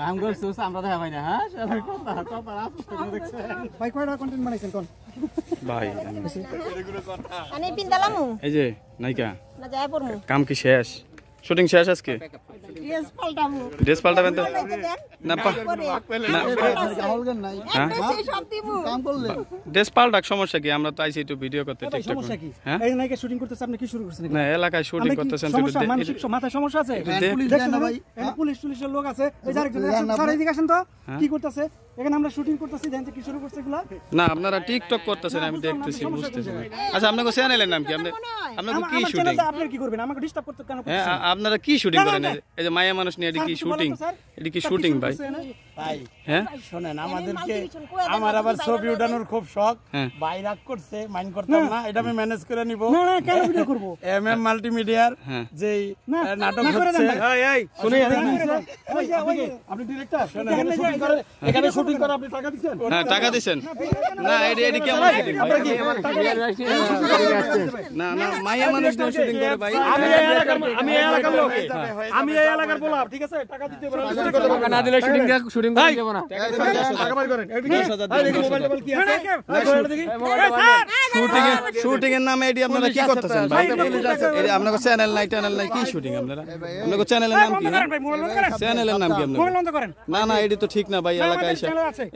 আমগো সুস আমরা দেখা পাই না হ্যাঁ ভাই কয়টা কন্টেন্ট বানাইছেন কোন ভাই আনি পিন্দালামু এই যে নাইকা না যায় পড়মু কাম কি শেষ শুটিং শেষ আজকে ড্রেস পাল্টামু ড্রেস পাল্টাবেন তো না না গাওলগন নাই ড্রেস সব দিমু কাম করলে ড্রেস পাল্টাক সমস্যা কি আমরা তো আইছি একটু ভিডিও করতে টিকটক সমস্যা কি হ্যাঁ এই নাকি শুটিং করতেছ আপনি কি শুরু করছেন না এলাকায় শুটিং করতেছেন তো সমস্যা মানসিক মাথায় সমস্যা আছে পুলিশ দেন না ভাই পুলিশের লোক আছে এই যে আরেকজন স্যার এদিকে আসেন তো কি করতেছে এখানে আমরা শুটিং করতেছি দেন কি শুরু করছে এগুলা না আপনারা টিকটক করতেছেন আমি দেখতেছি বুঝতেছি আচ্ছা আপনাদের চ্যানেলের নাম কি আপনাদের কি শুটিং আপনি কি করবেন আমাকে ডিস্টার্ব করতে কেন হ্যাঁ আপনারা কি শুটিং করেন এই যে মায়া মানুষ নিয়ে এটা কি শুটিং এটা কি শুটিং ভাই ভাই হ্যাঁ শুনেন আমাদেরকে আমার আবার ছবি উঠানোর খুব শখ ভাই রাগ করছে মাইন্ড করতাম না এটা আমি ম্যানেজ করে নিব না না কেন ভিডিও করব এমএম মাল্টিমিডিয়ার যে নাটক হচ্ছে এই এই শুনি আপনি ডিরেক্টর এখানে শুটিং করে আপনি টাকা দিবেন হ্যাঁ টাকা দিবেন না এডি কেমন শুটিং না না মায়া মানুষ নিয়ে শুটিং করে ভাই আমি এই এলাকার লোক আমি এই এলাকার বলা ঠিক আছে টাকা দিতে পারবেন টাকা না দিলে শুটিং করে যাব না টাকা বাই করেন এই মোবাইল টোবাইল কি আছে শুটিং এর নামে এডি আপনারা কি করতেছেন ভাই এই আপনাদের চ্যানেল নাই কি শুটিং আপনারা আপনাদের চ্যানেলের নাম কি চ্যানেলের নাম কি আপনাদের মোবাইল বন্ধ করেন না না এডি তো ঠিক না ভাই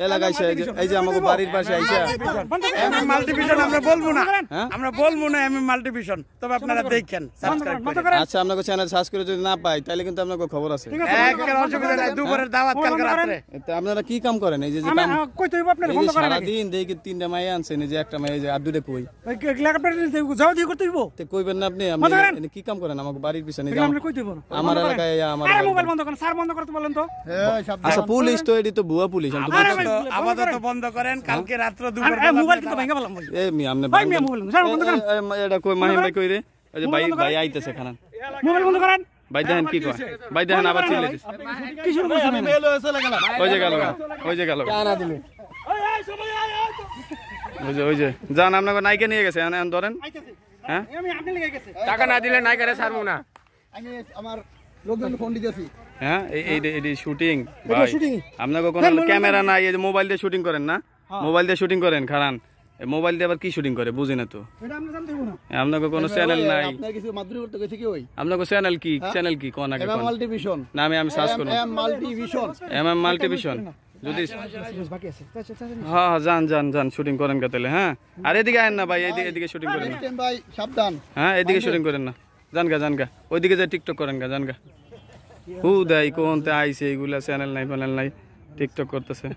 এলাকায় এসে এই যে আমাদের বাড়ির পাশে আইসা এমএম মাল্টিভিশন আমরা বলবো না এমএম মাল্টিভিশন তবে আপনারা দেখেন সাবস্ক্রাইব করেন আচ্ছা আপনাদের চ্যানেল সার্চ করে যদি না পাই তাহলে কিন্তু আপনাদের খবর আছে একের অসুবিধা নাই দুপুরের দাওয়াত কালকে রাতে তো আপনারা কি কাম করেন এই যে কাম কইতে হইব আপনারা বন্ধ করেন সারা দিন দেখি তিনটা মাই আনছেন এই যে একটা মাই যে আর দুটো কই এগুলা আপনারা যাও দিয়ে করতে হইব তে কইবেন না আপনি কি কাম করেন আমাকে বাড়ির পিছনে আমরা কইতে হইব আমার এলাকায় আমার আরে মোবাইল বন্ধ করেন স্যার বন্ধ করতে বলেন তো আচ্ছা পুলিশ তো এডি তো ভুয়া পুলিশ আমি তো আপাতত বন্ধ করেন কালকে রাত্র দুপুর আরে মোবাইল কিন্তু ভাঙা বললাম এই মি আমনে ভাই মি মোবাইল স্যার বন্ধ করেন এটা কই মাহিম ভাই কই রে এই যে ভাই আইতেছে খানান মোবাইল বন্ধ করেন ভাই দেখেন কি কয় ভাই দেখেন আবার চিল্লে দিছে কি শুরু করছেন ওই যে গেল টাকা দিলে ওই যে জান আপনাকে নাইকে নিয়ে গেছে এখন ধরেন হ্যাঁ আমি আপনি লেগে গেছে টাকা না দিলে নাই করে ছাড়বো না আমি আমার লোকজন ফোন দিতেছি হ্যাঁ এই শুটিং ভাই আপনাকে কোনো ক্যামেরা নাই এই যে মোবাইল দিয়ে শুটিং করেন না মোবাইল দিয়ে শুটিং করেন খারান মোবাইল দিয়ে আবার কি শুটিং করে বুঝি না তো এটা আমরা জানতে হইব না আপনাকে কোনো চ্যানেল নাই আপনার কিছু মাধুরী করতে কইছে কি ওই আপনাকে চ্যানেল কি কোন আগে কোন মাল্টিভিশন না আমি সার্চ করব এমএম মাল্টিভিশন যদি বাকি আছে হ্যাঁ যান শুটিং করেন কা তাহলে হ্যাঁ আর এদিকে আয়েন না ভাই এদিকে শুটিং করেন না ভাই সাবধান হ্যাঁ এদিকে শুটিং করেন না জান গা ওইদিকে যে টিকটক করেন গা জান গা হু দেয় কোনতে আইছে এগুলা চ্যানেল নাই টিকটক করতেছে